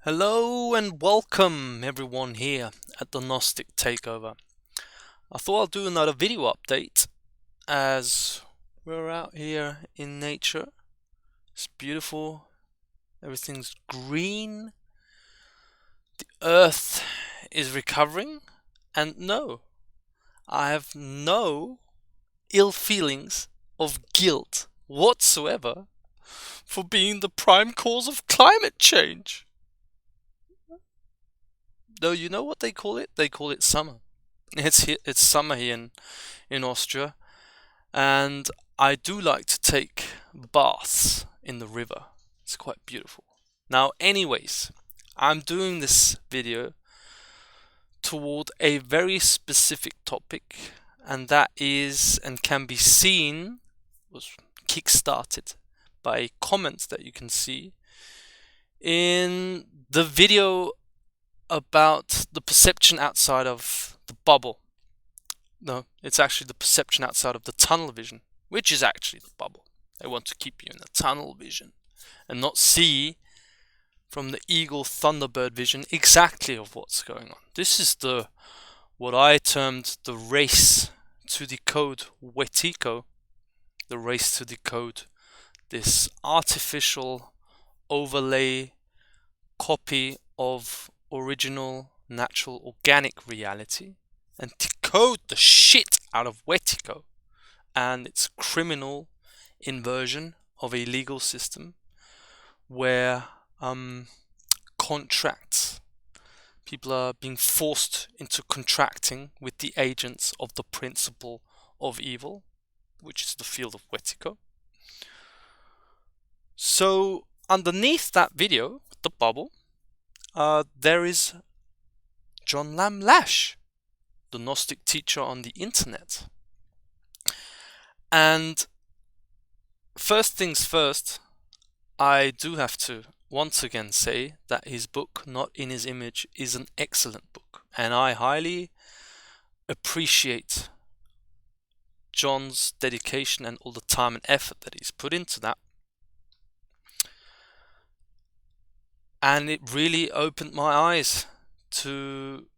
Hello and welcome everyone here at the Gnostic Takeover. I thought I'll do another video update as we're out here in nature. It's beautiful, everything's green, the earth is recovering, and no, I have no ill feelings of guilt whatsoever for being the prime cause of climate change. Though you know what they call it? They call it summer. It's summer here in Austria, and I do like to take baths in the river. It's quite beautiful. Now, anyways, I'm doing this video toward a very specific topic, and that is and can be seen was kickstarted by a comment that you can see in the video about the perception outside of the bubble. No, it's actually the perception outside of the tunnel vision, which is actually the bubble. They want to keep you in the tunnel vision and not see from the eagle thunderbird vision exactly of what's going on. This is what I termed the race to decode Wetiko, the race to decode this artificial overlay copy of original, natural, organic reality and decode the shit out of Wetiko and its criminal inversion of a legal system where contracts, people are being forced into contracting with the agents of the principle of evil, which is the field of Wetiko. So underneath that video, the bubble, there is John Lash, the Gnostic teacher on the internet. And first things first, I do have to once again say that his book, Not in His Image, is an excellent book, and I highly appreciate John's dedication and all the time and effort that he's put into that. And it really opened my eyes to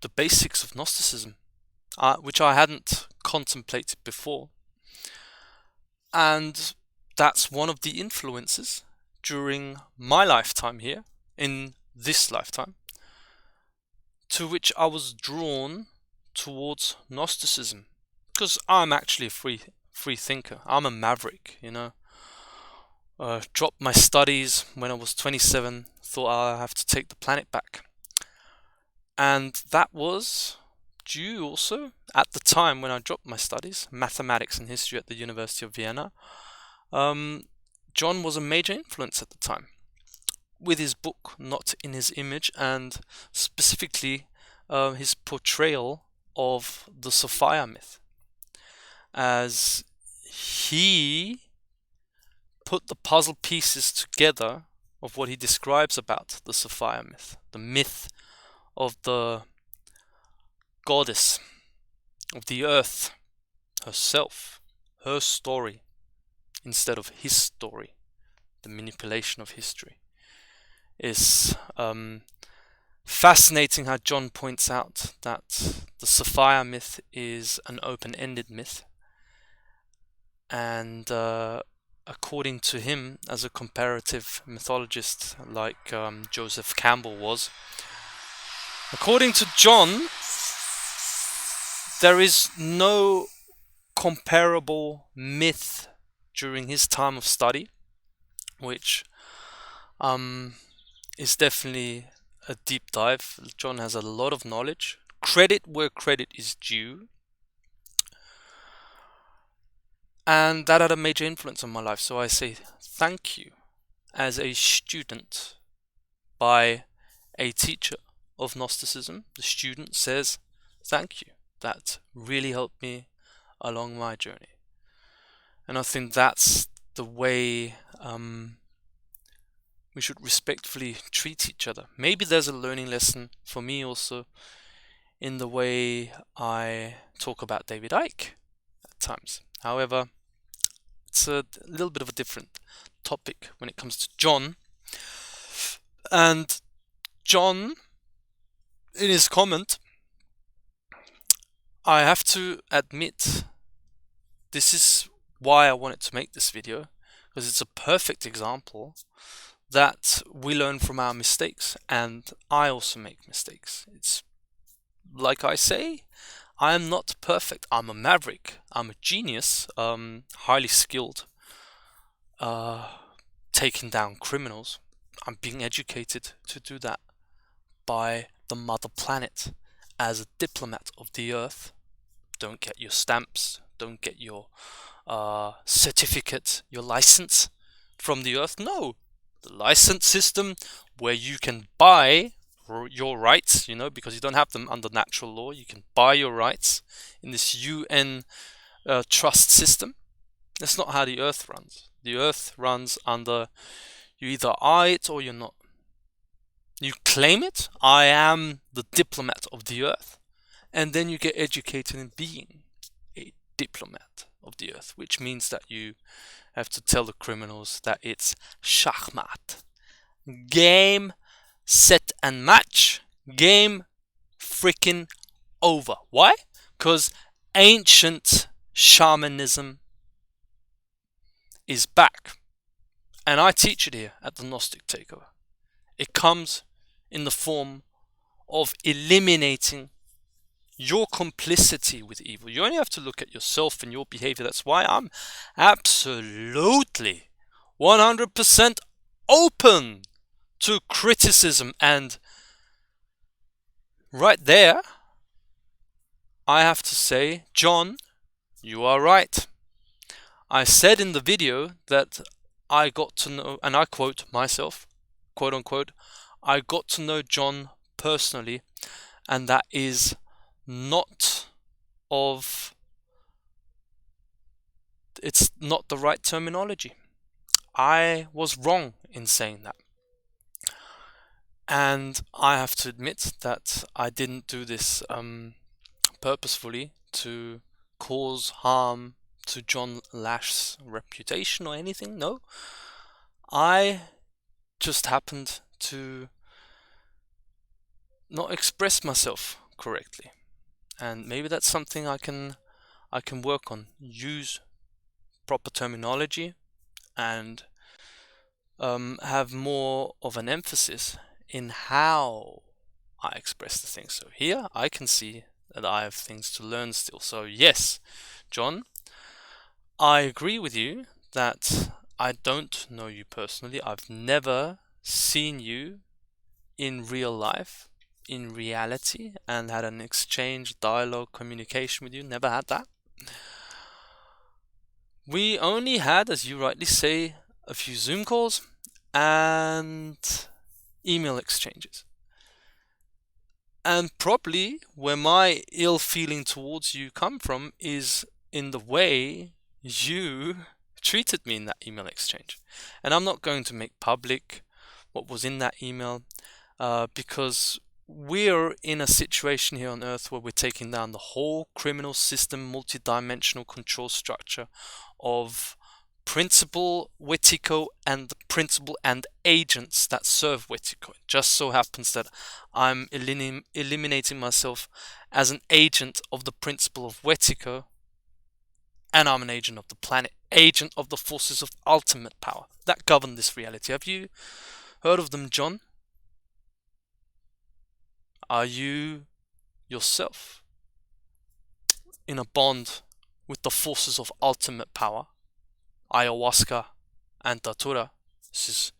the basics of Gnosticism, which I hadn't contemplated before. And that's one of the influences during my lifetime here, in this lifetime, to which I was drawn towards Gnosticism. Because I'm actually a free thinker. I'm a maverick, you know. Dropped my studies when I was 27, thought I have to take the planet back. And that was due also, at the time when I dropped my studies, mathematics and history at the University of Vienna. John was a major influence at the time, with his book Not in His Image, and specifically his portrayal of the Sophia myth, as he put the puzzle pieces together of what he describes about the Sophia myth, the myth of the goddess of the earth herself, her story, instead of his story, the manipulation of history. Is fascinating how John points out that the Sophia myth is an open-ended myth, and according to him, as a comparative mythologist like Joseph Campbell was, according to John, there is no comparable myth during his time of study, which is definitely a deep dive. John has a lot of knowledge. Credit where credit is due. And that had a major influence on my life. So I say thank you as a student by a teacher of Gnosticism. The student says thank you. That really helped me along my journey. And I think that's the way we should respectfully treat each other. Maybe there's a learning lesson for me also in the way I talk about David Icke at times. However, it's a little bit of a different topic when it comes to John. And John, in his comment, I have to admit, this is why I wanted to make this video, because it's a perfect example that we learn from our mistakes, and I also make mistakes. It's like I say, I am not perfect. I'm a maverick. I'm a genius, highly skilled, taking down criminals. I'm being educated to do that by the mother planet as a diplomat of the earth. Don't get your stamps, don't get your certificate, your license from the earth. No, the license system where you can buy your rights, because you don't have them under natural law. You can buy your rights in this UN trust system. That's not how the earth runs. The earth runs under, you either are it or you're not. You claim it, I am the diplomat of the earth, and then you get educated in being a diplomat of the earth, which means that you have to tell the criminals that it's shachmat. Game, set and match. Game freaking over. Why? Because ancient shamanism is back. And I teach it here at the Gnostic Takeover. It comes in the form of eliminating your complicity with evil. You only have to look at yourself and your behavior. That's why I'm absolutely 100% open to criticism. And right there, I have to say, John, you are right. I said in the video that I got to know, and I quote myself, quote unquote, I got to know John personally, and that is not it's not the right terminology. I was wrong in saying that. And I have to admit that I didn't do this purposefully to cause harm to John Lash's reputation or anything. No. I just happened to not express myself correctly, and maybe that's something I can work on. Use proper terminology and have more of an emphasis in how I express the things. So here I can see that I have things to learn still. So yes, John, I agree with you that I don't know you personally. I've never seen you in real life, in reality, and had an exchange, dialogue, communication with you. Never had that. We only had, as you rightly say, a few Zoom calls and email exchanges. And probably where my ill feeling towards you come from is in the way you treated me in that email exchange. And I'm not going to make public what was in that email because we're in a situation here on Earth where we're taking down the whole criminal system, multi-dimensional control structure of principal Wetiko and the principal and agents that serve Wetiko. It just so happens that I'm eliminating myself as an agent of the principle of Wetiko, and I'm an agent of the planet, agent of the forces of ultimate power that govern this reality. Have you heard of them, John? Are you yourself in a bond with the forces of ultimate power? Ayahuasca and Datura. This is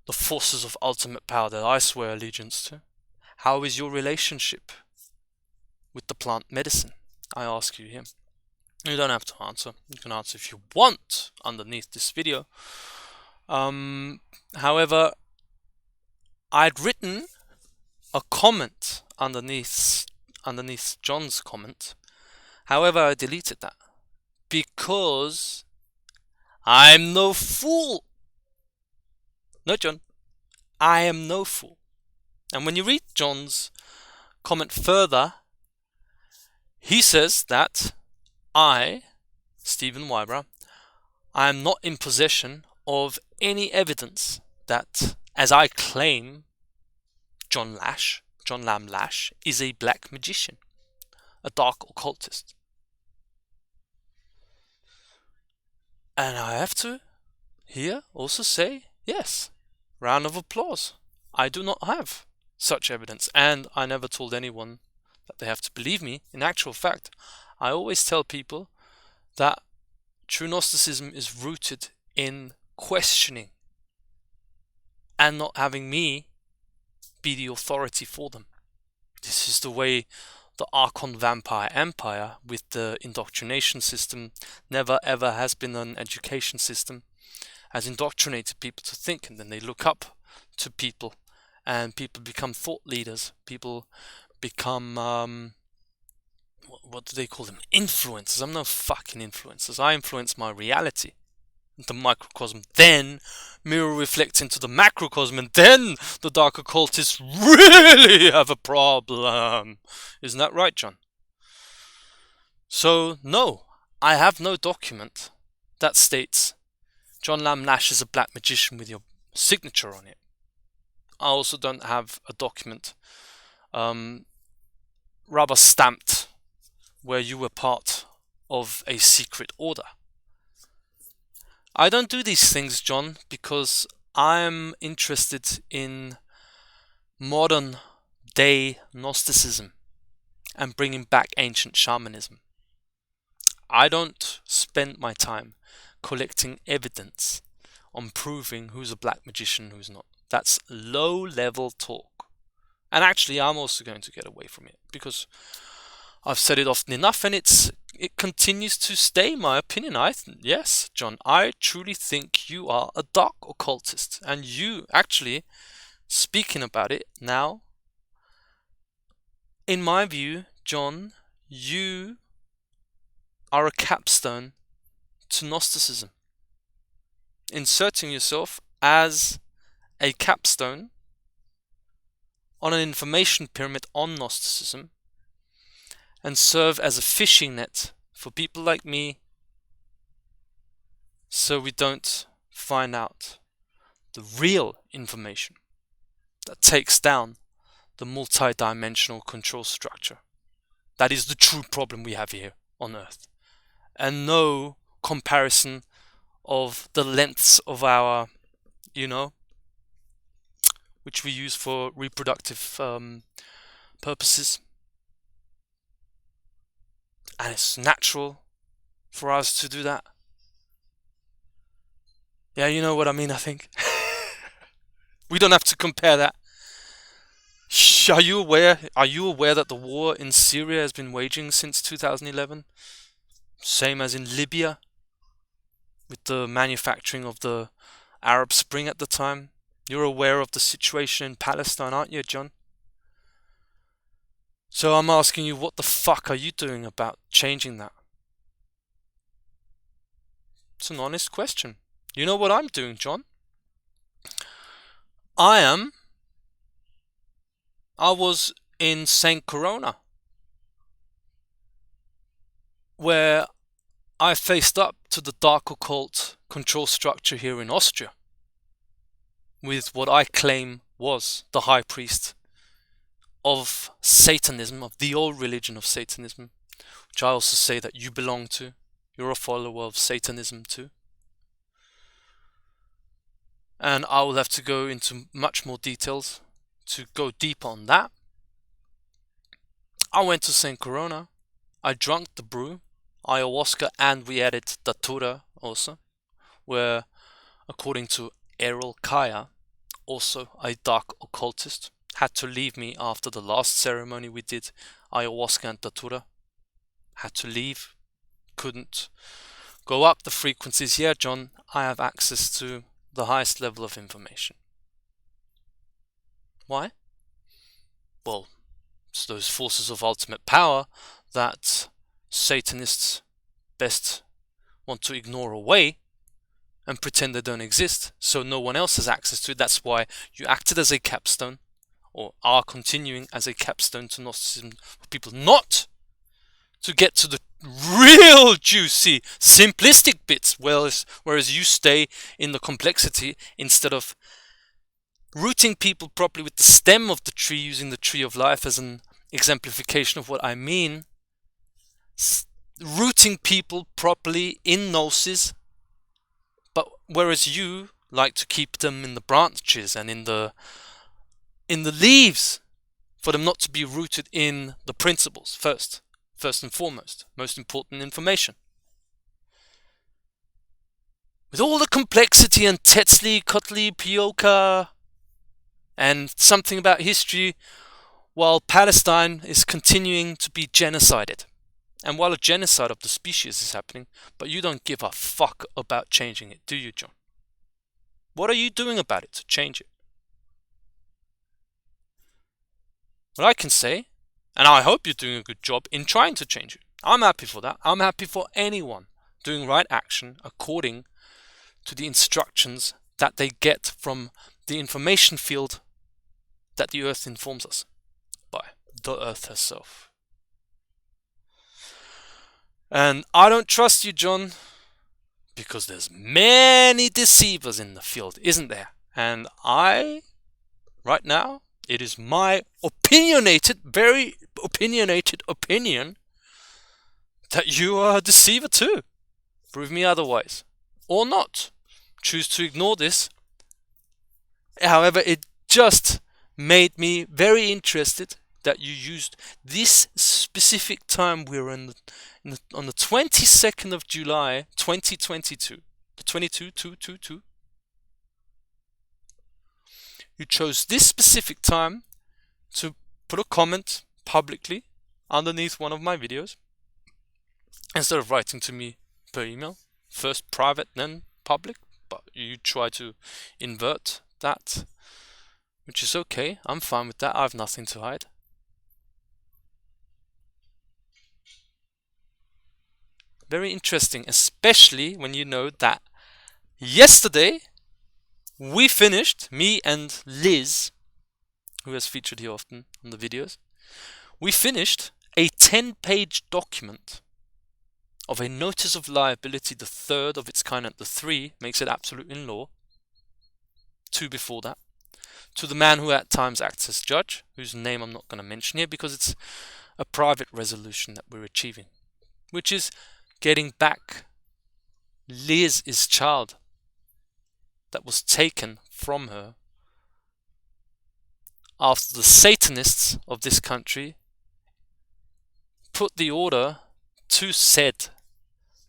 the forces of ultimate power that I swear allegiance to. How is your relationship with the plant medicine? I ask you here. You don't have to answer. You can answer if you want underneath this video. However, I'd written a comment underneath John's comment. However, I deleted that because I'm no fool. No, John, I am no fool. And when you read John's comment further, he says that I, Stephen Wybrow, I am not in possession of any evidence that as I claim, John Lamb Lash, is a black magician, a dark occultist. And I have to here also say, yes, round of applause. I do not have such evidence, and I never told anyone that they have to believe me. In actual fact, I always tell people that true Gnosticism is rooted in questioning and not having me be the authority for them. This is the way the Archon Vampire Empire, with the indoctrination system, never ever has been an education system, has indoctrinated people to think, and then they look up to people, and people become thought leaders. People become what do they call them? Influencers. I'm no fucking influencers. I influence my reality, the microcosm. Then mirror reflects into the macrocosm, and then the dark occultists really have a problem. Isn't that right, John? So no, I have no document that states John Lamb Lash is a black magician with your signature on it. I also don't have a document rubber stamped where you were part of a secret order. I don't do these things, John, because I'm interested in modern day Gnosticism and bringing back ancient shamanism. I don't spend my time collecting evidence on proving who's a black magician, who's not. That's low level talk. And actually, I'm also going to get away from it because I've said it often enough, and it continues to stay my opinion. Yes, John, I truly think you are a dark occultist, and you actually, speaking about it now, in my view, John, you are a capstone to Gnosticism, inserting yourself as a capstone on an information pyramid on Gnosticism, and serve as a fishing net for people like me, so we don't find out the real information that takes down the multi-dimensional control structure. That is the true problem we have here on Earth, and no comparison of the lengths of our, which we use for reproductive purposes. And it's natural for us to do that. Yeah, you know what I mean, I think. We don't have to compare that. Are you aware that the war in Syria has been waging since 2011? Same as in Libya, with the manufacturing of the Arab Spring at the time. You're aware of the situation in Palestine, aren't you, John? So I'm asking you, what the fuck are you doing about changing that? It's an honest question. You know what I'm doing, John? I was in St. Corona, where I faced up to the dark occult control structure here in Austria, with what I claim was the high priest of Satanism, of the old religion of Satanism, which I also say that you belong to. You're a follower of Satanism too. And I will have to go into much more details to go deep on that. I went to St. Corona. I drank the brew, ayahuasca, and we added datura also, where, according to Errol Kaya, also a dark occultist, had to leave me after the last ceremony we did, ayahuasca and datura. Had to leave. Couldn't go up the frequencies. Yeah, John, I have access to the highest level of information. Why? Well, it's those forces of ultimate power that Satanists best want to ignore away and pretend they don't exist, so no one else has access to it. That's why you acted as a capstone, or are continuing as a capstone to Gnosticism, for people not to get to the real juicy, simplistic bits, whereas you stay in the complexity instead of rooting people properly with the stem of the tree, using the tree of life as an exemplification of what I mean, rooting people properly in gnosis, but whereas you like to keep them in the branches and in the leaves, for them not to be rooted in the principles first and foremost, most important information. With all the complexity and Tetzli, Kotli, Pioka, and something about history, while Palestine is continuing to be genocided, and while a genocide of the species is happening, but you don't give a fuck about changing it, do you, John? What are you doing about it to change it? What I can say, and I hope you're doing a good job in trying to change it. I'm happy for that. I'm happy for anyone doing right action according to the instructions that they get from the information field that the earth informs us by, the earth herself. And I don't trust you, John, because there's many deceivers in the field, isn't there? And right now, it is my very opinionated opinion that you are a deceiver too. Prove me otherwise. Or not. Choose to ignore this. However, it just made me very interested that you used this specific time. We're on the 22nd of July 2022. The 22. You chose this specific time to put a comment publicly underneath one of my videos instead of writing to me per email. First private, then public. But you try to invert that, which is okay. I'm fine with that. I have nothing to hide. Very interesting, especially when you know that yesterday we finished, me and Liz, who has featured here often on the videos, we finished a 10-page document of a notice of liability, the third of its kind, and the 3 makes it absolute in law, 2 before that, to the man who at times acts as judge, whose name I'm not going to mention here because it's a private resolution that we're achieving, which is getting back Liz's child that was taken from her after the Satanists of this country put the order to said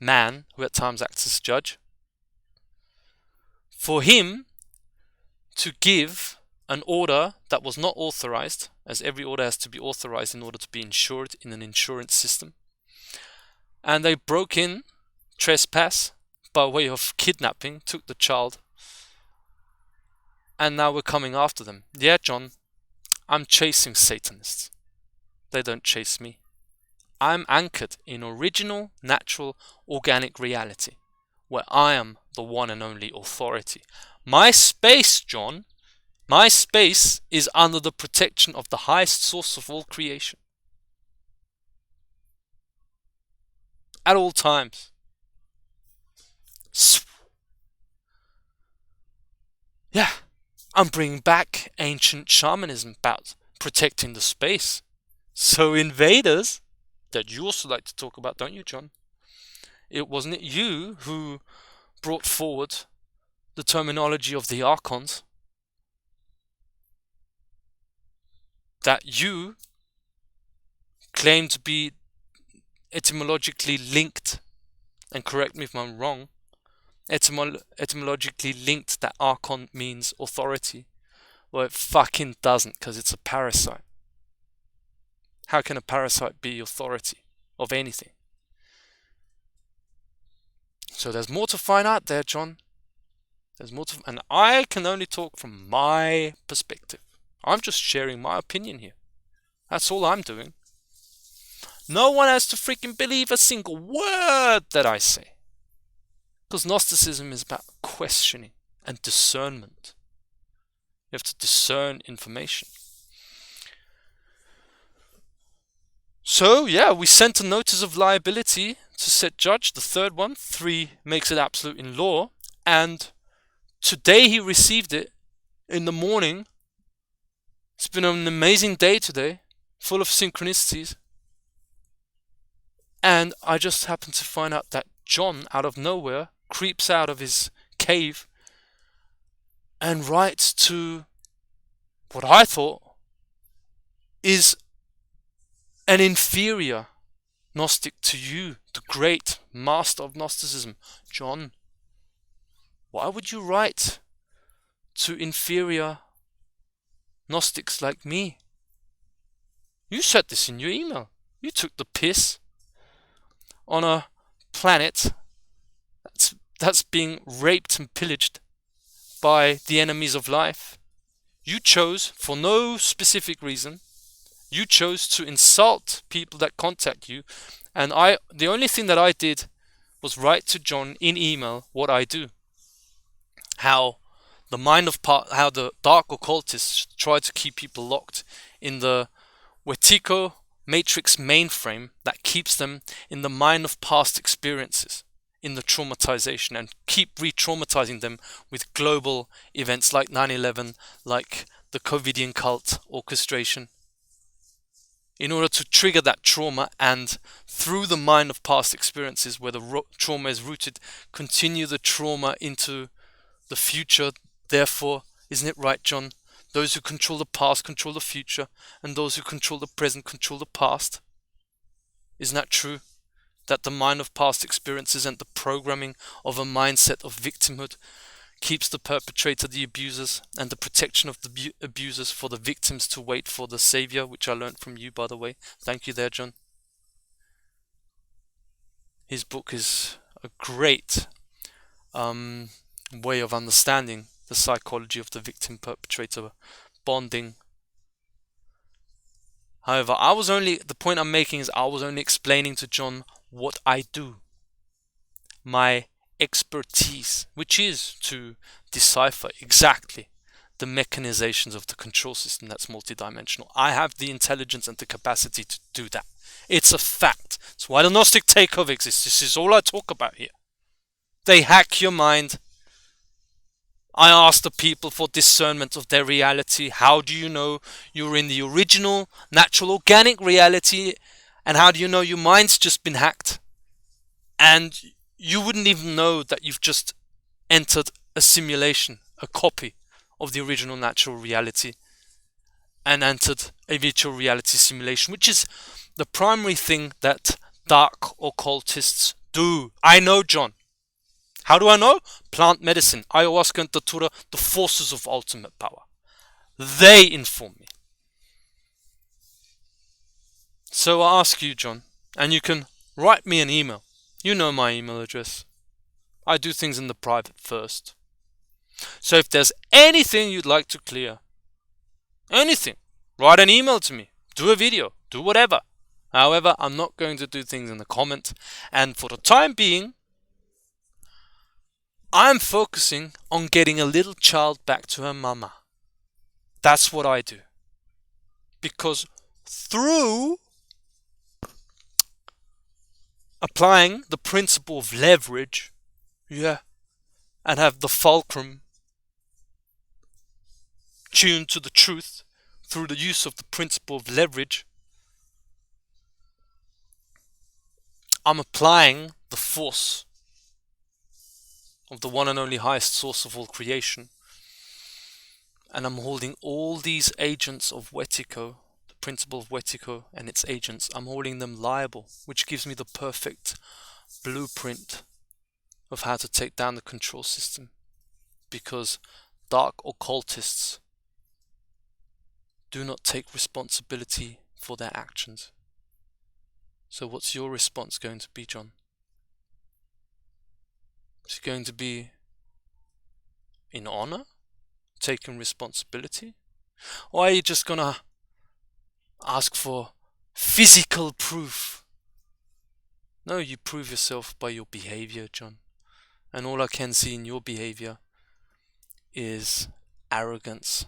man, who at times acts as judge, for him to give an order that was not authorized, as every order has to be authorized in order to be insured in an insurance system. And they broke in, trespass, by way of kidnapping, took the child, and now we're coming after them. Yeah, John, I'm chasing Satanists. They don't chase me. I'm anchored in original, natural, organic reality, where I am the one and only authority. My space, John, my space is under the protection of the highest source of all creation. At all times. Yeah, I'm bringing back ancient shamanism about protecting the space. So invaders, that you also like to talk about, don't you, John? Wasn't it you who brought forward the terminology of the archons? That you claim to be etymologically linked, and correct me if I'm wrong, etymologically linked that archon means authority. Well, it fucking doesn't, because it's a parasite. How can a parasite be authority of anything? So there's more to find out there, John. There's more to, and I can only talk from my perspective. I'm just sharing my opinion here. That's all I'm doing. No one has to freaking believe a single word that I say. Because Gnosticism is about questioning and discernment. You have to discern information. So, yeah, we sent a notice of liability to said judge, the third one. 3 makes it absolute in law. And today he received it in the morning. It's been an amazing day today, full of synchronicities. And I just happened to find out that John, out of nowhere, creeps out of his cave and writes to what I thought is an inferior Gnostic to you, the great master of Gnosticism. John, why would you write to inferior Gnostics like me? You said this in your email. You took the piss on a planet that's being raped and pillaged by the enemies of life. You chose, for no specific reason, you chose to insult people that contact you, and the only thing that I did was write to John in email what I do. How the dark occultists try to keep people locked in the Wetiko matrix mainframe that keeps them in the mind of past experiences, in the traumatization, and keep re-traumatizing them with global events like 9/11, like the COVIDian cult orchestration, in order to trigger that trauma, and through the mind of past experiences where the trauma is rooted, continue the trauma into the future. Therefore, isn't it right, John? Those who control the past control the future, and those who control the present control the past. Isn't that true? That the mind of past experiences and the programming of a mindset of victimhood keeps the perpetrator the abusers, and the protection of the abusers for the victims to wait for the savior, which I learned from you, by the way. Thank you there, John. His book is a great way of understanding the psychology of the victim-perpetrator bonding. However, the point I'm making is I was only explaining to John what I do. My expertise, which is to decipher exactly the mechanizations of the control system that's multidimensional. I have the intelligence and the capacity to do that. It's a fact. It's why the Gnostic takeover exists. This is all I talk about here. They hack your mind. I ask the people for discernment of their reality. How do you know you're in the original, natural, organic reality? And how do you know your mind's just been hacked? And you wouldn't even know that you've just entered a simulation, a copy of the original natural reality, and entered a virtual reality simulation, which is the primary thing that dark occultists do. I know, John. How do I know? Plant medicine, ayahuasca and datura, the forces of ultimate power. They inform me. So I ask you, John, and you can write me an email. You know my email address. I do things in the private first. So if there's anything you'd like to clear, anything, write an email to me, do a video, do whatever. However, I'm not going to do things in the comment, and for the time being, I'm focusing on getting a little child back to her mama. That's what I do. Because through applying the principle of leverage, and have the fulcrum tuned to the truth through the use of the principle of leverage, I'm applying the force of the one and only highest source of all creation, and I'm holding all these agents of Wetiko, the principle of Wetiko and its agents, I'm holding them liable, which gives me the perfect blueprint of how to take down the control system, because dark occultists do not take responsibility for their actions. So what's your response going to be, John? Is it going to be in honor, taking responsibility? Or are you just gonna ask for physical proof? No, you prove yourself by your behavior, John. And all I can see in your behavior is arrogance,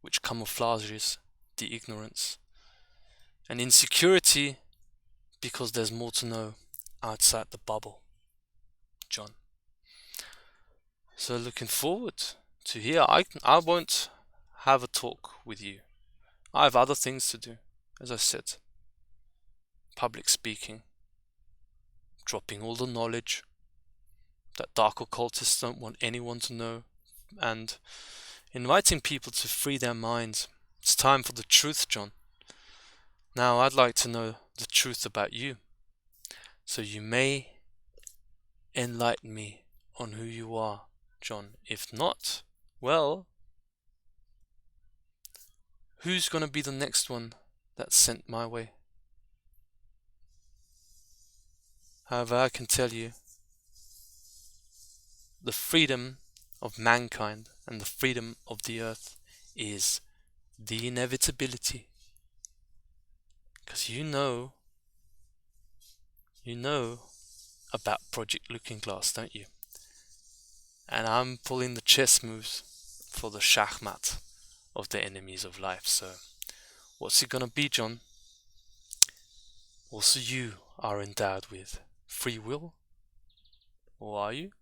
which camouflages the ignorance, and insecurity because there's more to know outside the bubble, John. So looking forward to here. I won't have a talk with you. I have other things to do, as I said. Public speaking, dropping all the knowledge that dark occultists don't want anyone to know, and inviting people to free their minds. It's time for the truth, John. Now I'd like to know the truth about you, so you may enlighten me on who you are, John. If not, well, who's gonna be the next one that's sent my way? However, I can tell you, the freedom of mankind and the freedom of the earth is the inevitability. Because you know about Project Looking Glass, don't you? And I'm pulling the chess moves for the shachmat of the enemies of life. So what's it gonna be, John? Also, you are endowed with free will, or are you?